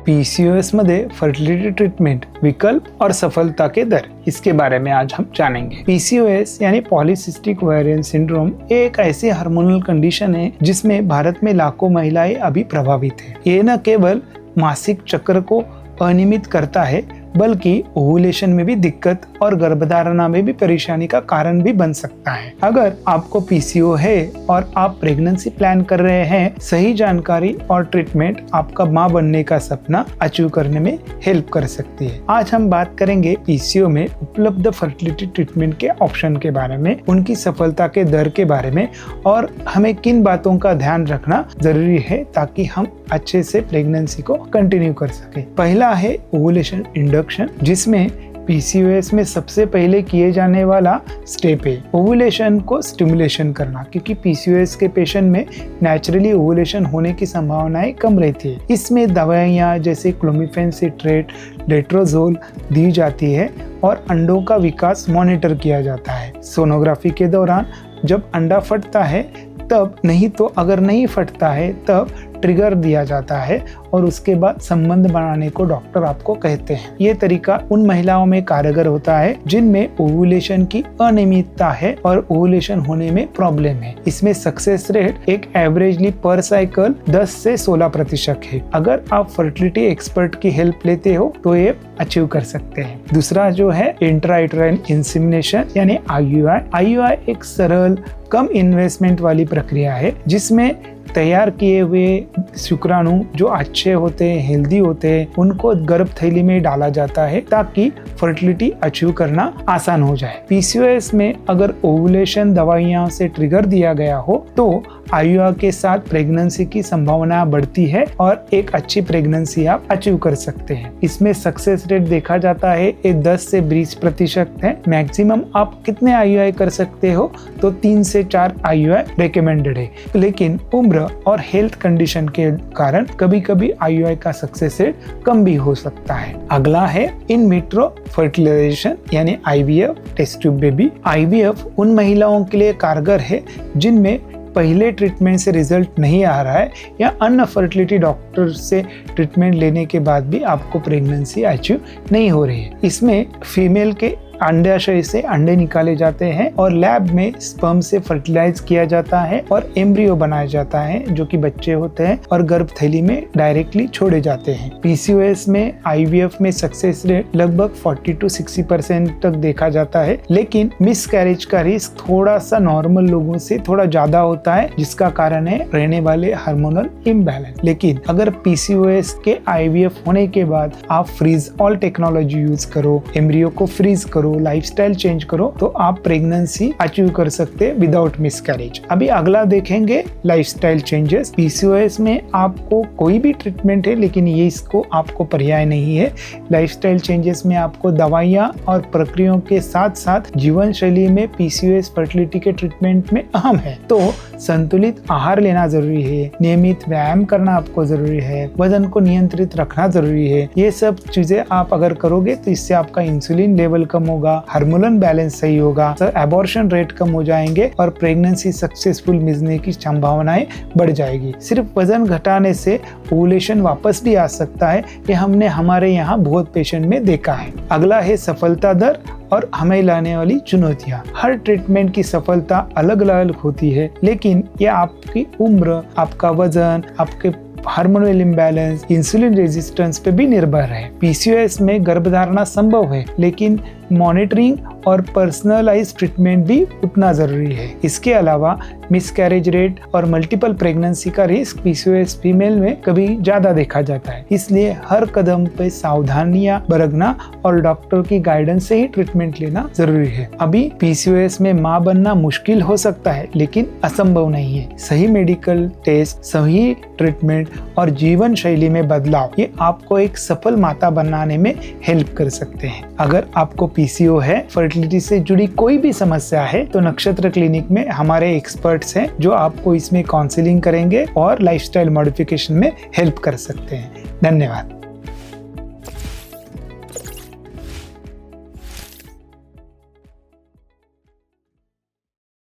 PCOS मध्ये fertility treatment, विकल्प और सफलता के दर, इसके बारे में आज हम जानेंगे। पीसीओएस यानी पॉलीसिस्टिक ओवेरियन सिंड्रोम एक ऐसी हार्मोनल कंडीशन है जिसमें भारत में लाखों महिलाएं अभी प्रभावित है। ये न केवल मासिक चक्र को अनियमित करता है बल्कि ओव्यूलेशन में भी दिक्कत और गर्भधारणा में भी परेशानी का कारण भी बन सकता है। अगर आपको पीसीओ है और आप प्रेगनेंसी प्लान कर रहे हैं, सही जानकारी और ट्रीटमेंट आपका मां बनने का सपना अचीव करने में हेल्प कर सकती है। आज हम बात करेंगे पीसीओ में उपलब्ध फर्टिलिटी ट्रीटमेंट के ऑप्शन के बारे में, उनकी सफलता के दर के बारे में और हमें किन बातों का ध्यान रखना जरूरी है ताकि हम अच्छे से प्रेगनेंसी को कंटिन्यू कर सके। पहला है ओव्यूलेशन इंडक्शन, जिसमें पीसीओएस में सबसे पहले किए जाने वाला स्टेप है ओव्यूलेशन को स्टिमुलेशन करना, क्योंकि पीसीओएस के पेशेंट में नेचुरली ओव्यूलेशन होने की संभावनाएं कम रहती है। इसमें दवाइयां जैसे क्लोमिफेन सिट्रेट, लेट्रोजोल दी जाती है और अंडों का विकास मॉनिटर किया जाता है। सोनोग्राफी के दौरान जब अंडा फटता है तब, नहीं तो अगर नहीं फटता है तब ट्रिगर दिया जाता है और उसके बाद संबंध बनाने को डॉक्टर आपको कहते हैं। ये तरीका उन महिलाओं में कारगर होता है जिनमें ओव्यूलेशन की अनियमितता है और ओव्यूलेशन होने में प्रॉब्लम है। इसमें सक्सेस रेट एक एवरेजली पर साइकिल 10 से 16% है। अगर आप फर्टिलिटी एक्सपर्ट की हेल्प लेते हो तो ये अचीव कर सकते हैं। दूसरा जो है इंट्रायूटेराइन इंसेमिनेशन यानी आईयूआई। आईयूआई एक सरल कम इन्वेस्टमेंट वाली प्रक्रिया है जिसमें तैयार किए हुए शुक्राणु जो अच्छे होते हैं, हेल्दी होते हैं, उनको गर्भ थैली में डाला जाता है ताकि फर्टिलिटी अचीव करना आसान हो जाए। पीसीओएस में अगर ओव्यूलेशन दवाइयां से ट्रिगर दिया गया हो तो आईयूआई के साथ प्रेगनेंसी की संभावना बढ़ती है और एक अच्छी प्रेगनेंसी आप अचीव कर सकते हैं। इसमें सक्सेस रेट देखा जाता है ये 10 से 20% है। मैक्सिमम आप कितने आईयूआई कर सकते हो तो 3 से 4 आईयूआई रिकमेंडेड है, लेकिन उम्र और हेल्थ कंडीशन के कारण कभी कभी आईयूआई का सक्सेस रेट कम भी हो सकता है। अगला है इन विट्रो फर्टिलाइजेशन यानी IVF, test tube baby. IVF उन महिलाओं के लिए कारगर है जिनमें पहले ट्रीटमेंट से रिजल्ट नहीं आ रहा है या अन्य फर्टिलिटी डॉक्टर से ट्रीटमेंट लेने के बाद भी आपको प्रेगनेंसी अचीव नहीं हो रही है। इसमें फीमेल के अंडाशय से अंडे निकाले जाते हैं और लैब में स्पर्म से फर्टिलाइज किया जाता है और एम्ब्रियो बनाया जाता है जो कि बच्चे होते हैं और गर्भ थैली में डायरेक्टली छोड़े जाते हैं। पीसीओएस में आईवीएफ में सक्सेस रेट लगभग 40 to 60% तक देखा जाता है, लेकिन मिस कैरेज का रिस्क थोड़ा सा नॉर्मल लोगों से थोड़ा ज्यादा होता है, जिसका कारण है रहने वाले हार्मोनल इम्बैलेंस। लेकिन अगर पीसीओएस के आईवीएफ होने के बाद आप फ्रीज ऑल टेक्नोलॉजी यूज करो, एम्ब्रियो को फ्रीज करो, लाइफस्टाइल चेंज करो तो आप प्रेगनेंसी अचीव कर सकते हैं विदाउट मिसकैरेज। अभी अगला देखेंगे लाइफस्टाइल चेंजेस। पीसीओएस में आपको कोई भी ट्रीटमेंट है लेकिन ये इसको आपको पर्याय नहीं है। लाइफस्टाइल चेंजेस में आपको दवाइयां और प्रक्रियाओं के साथ साथ जीवन शैली में पीसीओएस फर्टिलिटी के ट्रीटमेंट में अहम है। तो संतुलित आहार लेना जरूरी है, नियमित व्यायाम करना आपको जरूरी है, वजन को नियंत्रित रखना जरूरी है। ये सब चीजें आप अगर करोगे तो इससे आपका इंसुलिन लेवल कम होगा, हार्मोनल बैलेंस सही होगा, तो एबॉर्शन रेट कम हो जाएंगे और प्रेगनेंसी सक्सेसफुल मिलने की संभावनाएं बढ़ जाएगी। सिर्फ वजन घटाने से ओव्यूलेशन वापस भी आ सकता है, ये हमने हमारे यहाँ बहुत पेशेंट में देखा है। अगला है सफलता दर और हमें लाने वाली चुनौतियां। हर ट्रीटमेंट की सफलता अलग अलग होती है, लेकिन ये आपकी उम्र, आपका वजन, आपके हार्मोनल इम्बैलेंस, इंसुलिन रेजिस्टेंस पे भी निर्भर है। पीसीओएस में गर्भधारणा संभव है, लेकिन मॉनिटरिंग और पर्सनलाइज्ड ट्रीटमेंट भी उतना जरूरी है। इसके अलावा मिसकैरेज रेट और मल्टीपल प्रेगनेंसी का रिस्क पीसीओएस फीमेल में कभी ज्यादा देखा जाता है। इसलिए हर कदम पे सावधानियां बरतना और डॉक्टर की गाइडेंस से ही ट्रीटमेंट लेना जरूरी है। अभी पीसीओएस में मां बनना मुश्किल हो सकता है, लेकिन असंभव नहीं है। सही मेडिकल टेस्ट, सही ट्रीटमेंट और जीवन शैली में बदलाव, ये आपको एक सफल माता बनाने में हेल्प कर सकते हैं। अगर आपको पीसीओ है, फर्टिलिटी से जुड़ी कोई भी समस्या है, तो नक्षत्र क्लिनिक में हमारे एक्सपर्ट्स हैं जो आपको इसमें काउंसलिंग करेंगे और लाइफस्टाइल मॉडिफिकेशन में हेल्प कर सकते हैं। धन्यवाद।